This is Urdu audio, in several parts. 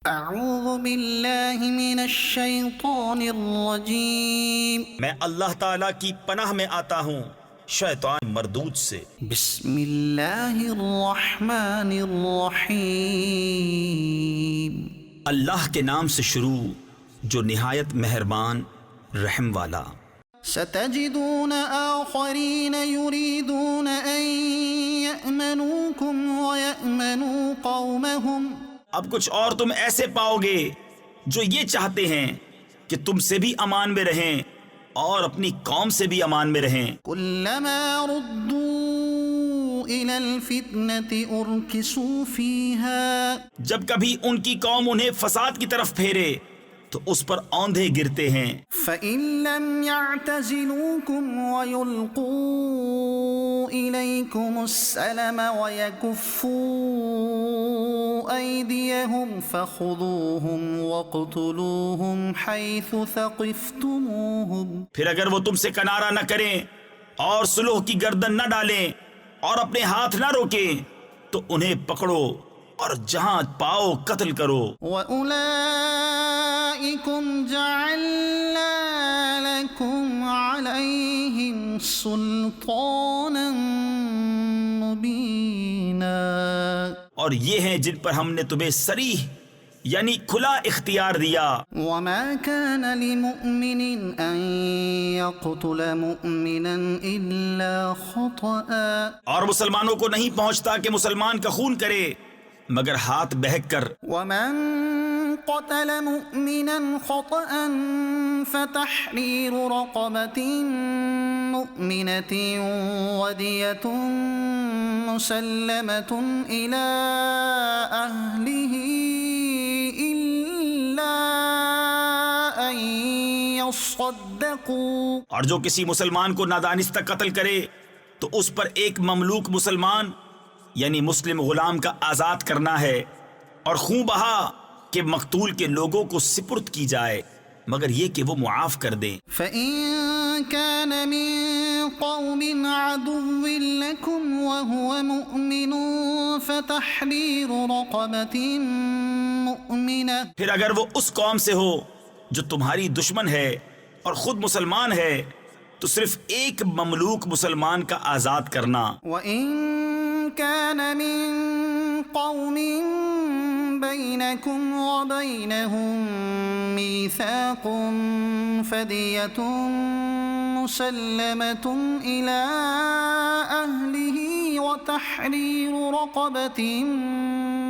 اعوذ باللہ من الشیطان الرجیم، میں اللہ تعالیٰ کی پناہ میں آتا ہوں شیطان مردود سے۔ بسم اللہ الرحمن الرحیم، اللہ کے نام سے شروع جو نہایت مہربان رحم والا۔ ستجدون آخرین یریدون ان یأمنوکم ویأمنوا قومہم، اب کچھ اور تم ایسے پاؤ گے جو یہ چاہتے ہیں کہ تم سے بھی امان میں رہیں اور اپنی قوم سے بھی امان میں رہیں۔ کلما ردوا الی الفتنة ارکسوا فیہا، جب کبھی ان کی قوم انہیں فساد کی طرف پھیرے تو اس پر اوندھے گرتے ہیں۔ فَإِن لَّمْ يَعْتَزِلُوكُمْ وَيُلْقُوا إِلَيْكُمُ السَّلَمَ وَيَكُفُّوا أَيْدِيَهُمْ فَخُذُوهُمْ وَاقْتُلُوهُمْ حَيْثُ ثَقِفْتُمُوهُمْ، پھر اگر وہ تم سے کنارہ نہ کریں اور صلح کی گردن نہ ڈالیں اور اپنے ہاتھ نہ روکیں تو انہیں پکڑو اور جہاں پاؤ قتل کرو۔ وَأُولَئِكُمْ جَعَلْنَا لَكُمْ عَلَيْهِمْ سُلْطَانًا مُبِينًا، اور یہ ہیں جن پر ہم نے تمہیں صریح یعنی کھلا اختیار دیا۔ وَمَا كَانَ لِمُؤْمِنٍ أَن يَقْتُلَ مُؤْمِنًا إِلَّا خَطَأً، اور مسلمانوں کو نہیں پہنچتا کہ مسلمان کا خون کرے مگر ہاتھ بہک کر۔ وَمَن قَتَلَ مُؤْمِنًا خَطَأً فَتَحْرِيرُ رَقَبَةٍ مُؤْمِنَةٍ وَدِيَةٌ مُسَلَّمَةٌ إِلَىٰ أَهْلِهِ إِلَّا أَن يَصَّدَّقُوا، اور جو کسی مسلمان کو نادانستہ قتل کرے تو اس پر ایک مملوک مسلمان یعنی مسلم غلام کا آزاد کرنا ہے، اور خون بہا کہ مقتول کے لوگوں کو سپرد کی جائے مگر یہ کہ وہ معاف کر دیں۔ فَإِن كَانَ مِن قَوْمٍ عَدُوٍّ لَكُمْ وَهُوَ مُؤْمِنٌ فَتَحْرِيرُ رَقَبَةٍ مُؤْمِنَةٍ، پھر اگر وہ اس قوم سے ہو جو تمہاری دشمن ہے اور خود مسلمان ہے تو صرف ایک مملوک مسلمان کا آزاد کرنا۔ وَإِن كَانَ مِن قَوْمٍ بَيْنَكُمْ وَبَيْنَهُم مِّيثَاقٌ فَدِيَةٌ مُّسَلَّمَةٌ إِلَىٰ أَهْلِهِ وَتَحْرِيرُ رَقَبَةٍ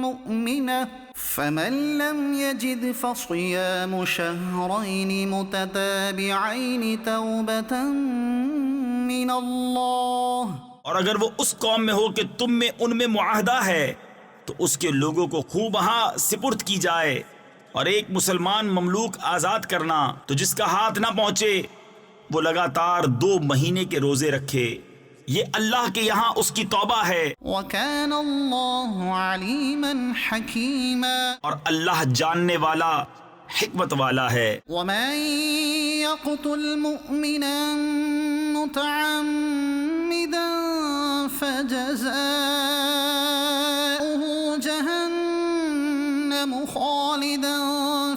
مُّؤْمِنَةٍ، فَمَن لَّمْ يَجِدْ فَصِيَامُ شَهْرَيْنِ مُتَتَابِعَيْنِ تَوْبَةً مِّنَ اللَّهِ، اور اگر وہ اس قوم میں ہو کہ تم میں ان میں معاہدہ ہے تو اس کے لوگوں کو خوب بہا سپرد کی جائے، اور ایک مسلمان مملوک آزاد کرنا تو جس کا ہاتھ نہ پہنچے وہ لگاتار 2 مہینے کے روزے رکھے، یہ اللہ کے یہاں اس کی توبہ ہے۔ وَكَانَ اللَّهُ عَلِيمًا حَكِيمًا، اور اللہ جاننے والا حکمت والا ہے۔ وَمَن يَقْتُلْ مُؤْمِنًا مُتَعَمِّدًا فَجَزَاؤُهُ جَهَنَّمُ خَالِدًا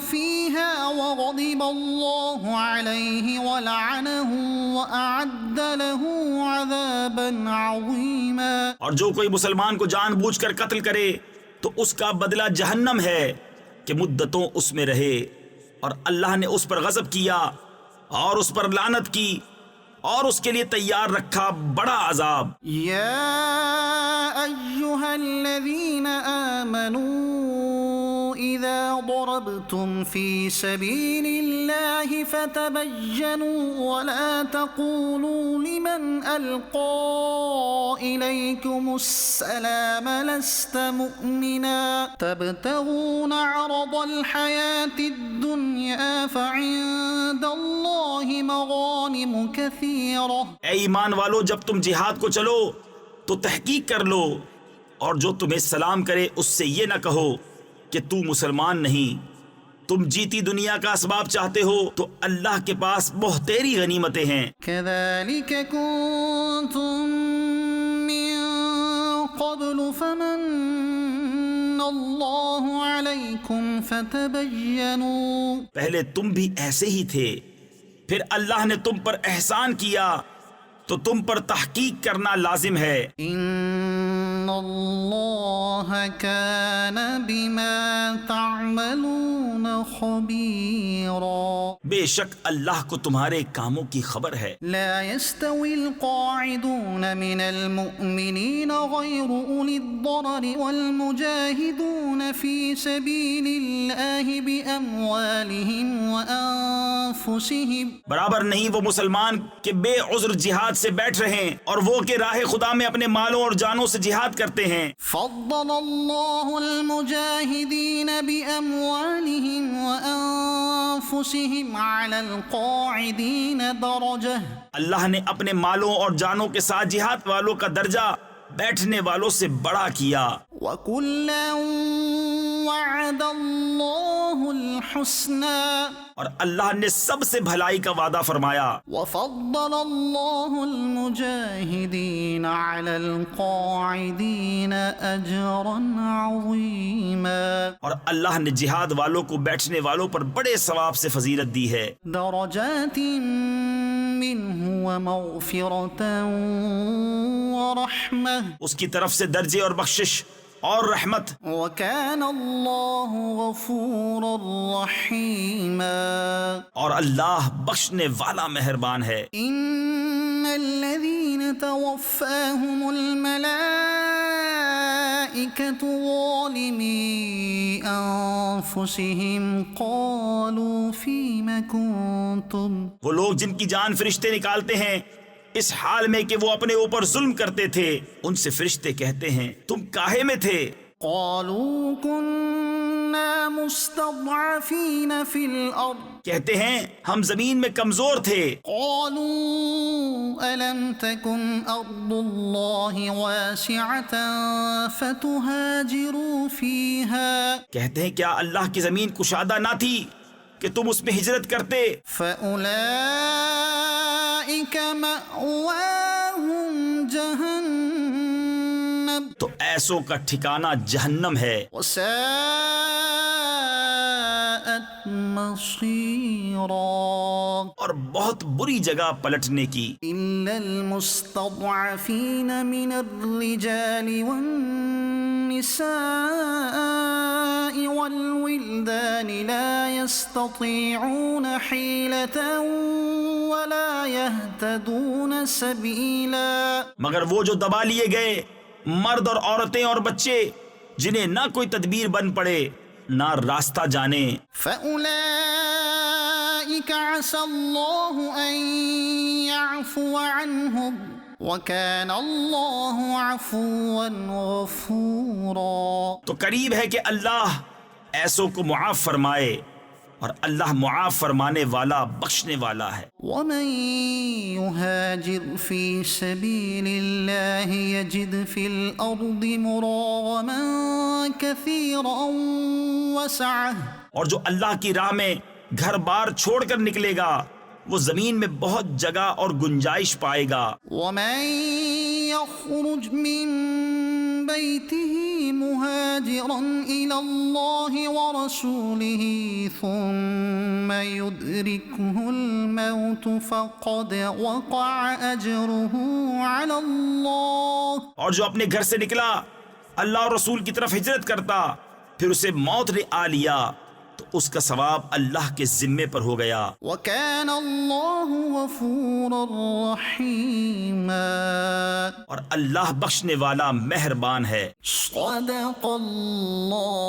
فِيهَا وَغَضِبَ اللَّهُ عَلَيْهِ وَلَعَنَهُ وَأَعَدَّ لَهُ عَذَابًا عَظِيمًا، اور جو کوئی مسلمان کو جان بوجھ کر قتل کرے تو اس کا بدلہ جہنم ہے کہ مدتوں اس میں رہے، اور اللہ نے اس پر غضب کیا اور اس پر لعنت کی اور اس کے لیے تیار رکھا بڑا عذاب۔ یا ایہا الذین آمنوا اذا ضربتم فی سبیل اللہ فتبینوا ولا تقولوا لمن القى الیکم السلام لست مؤمنا تبتغون عرض الحیاة الدنیا فعند اللہ مغانم کثیرہ، اے ایمان والو جب تم جہاد کو چلو تو تحقیق کر لو، اور جو تمہیں سلام کرے اس سے یہ نہ کہو کہ تو مسلمان نہیں، تم جیتی دنیا کا اسباب چاہتے ہو تو اللہ کے پاس بہتری غنیمتیں ہیں۔ كذلك كنتم من قبل فمن اللہ علیکم فتبینوا، پہلے تم بھی ایسے ہی تھے، پھر اللہ نے تم پر احسان کیا تو تم پر تحقیق کرنا لازم ہے۔ ان اللہ کان بما تعملون خبیرا، بے شک اللہ کو تمہارے کاموں کی خبر ہے۔ لا يستوي القاعدون من المؤمنين غير أولي الضرر والمجاهدون في سبيل الله بأموالهم وأنفسهم، برابر نہیں وہ مسلمان کہ بے عذر جہاد سے بیٹھ رہے ہیں اور وہ کہ راہ خدا میں اپنے مالوں اور جانوں سے جہاد کرتے ہیں۔ فضل الله المجاهدين بأموالهم وأنفسهم على القاعدين درجة، اللہ نے اپنے مالوں اور جانوں کے ساتھ جہاد والوں کا درجہ بیٹھنے والوں سے بڑا کیا۔ وَكُلًّا وَعَدَ اللَّهُ الْحُسْنَى، اور اللہ نے سب سے بھلائی کا وعدہ فرمایا۔ وَفَضَّلَ اللَّهُ الْمُجَاهِدِينَ عَلَى الْقَاعِدِينَ أَجْرًا عَظِيمًا، اور اللہ نے جہاد والوں کو بیٹھنے والوں پر بڑے ثواب سے فضیلت دی ہے۔ درجات منه ومغفرة ورحمة، اس کی طرف سے درجے اور بخشش اور رحمت۔ وكان الله غفورا رحيما، اور اللہ بخشنے والا مہربان ہے۔ ان الذين توفاهم الملائكة ظالمي انفسهم قالوا فيم كنتم، وہ لوگ جن کی جان فرشتے نکالتے ہیں اس حال میں کہ وہ اپنے اوپر ظلم کرتے تھے، ان سے فرشتے کہتے ہیں تم کاہے میں تھے؟ قالوا كنا مستضعفين في الارض، کہتے ہیں ہم زمین میں کمزور تھے۔ قالوا ألم تكن أرض الله واسعة فتهاجروا فيها، کہتے ہیں کیا اللہ کی زمین کشادہ نہ تھی کہ تم اس میں ہجرت کرتے؟ فأولئك مأواهم جهنم، تو ایسوں کا ٹھکانہ جہنم ہے، وساءت مصيرا، اور بہت بری جگہ پلٹنے کی۔ إلا المستضعفين من الرجال والنساء والولدان لا يستطيعون حيلة ولا يهتدون سبيلا، مگر وہ جو دبا لیے گئے مرد اور عورتیں اور بچے جنہیں نہ کوئی تدبیر بن پڑے نہ راستہ جانے۔ فأولئك عسى الله أن يعفو عنهم وكان الله عفوا غفورا، تو قریب ہے کہ اللہ ایسوں کو معاف فرمائے، اور اللہ معاف فرمانے والا بخشنے والا ہے۔ ومن يهاجر في سبيل الله يجد في الأرض مراغما كثيرا وسعة، اور جو اللہ کی راہ میں گھر بار چھوڑ کر نکلے گا وہ زمین میں بہت جگہ اور گنجائش پائے گا۔ ومن يخرج من بيته مهاجرا إلى الله ورسوله ثم يدركه الموت فقد وقع أجره على الله، اور جو اپنے گھر سے نکلا اللہ اور رسول کی طرف ہجرت کرتا پھر اسے موت نے آ لیا تو اس کا ثواب اللہ کے ذمے پر ہو گیا۔ وكان الله غفورا رحيما، اور اللہ بخشنے والا مہربان ہے۔ صدق اللہ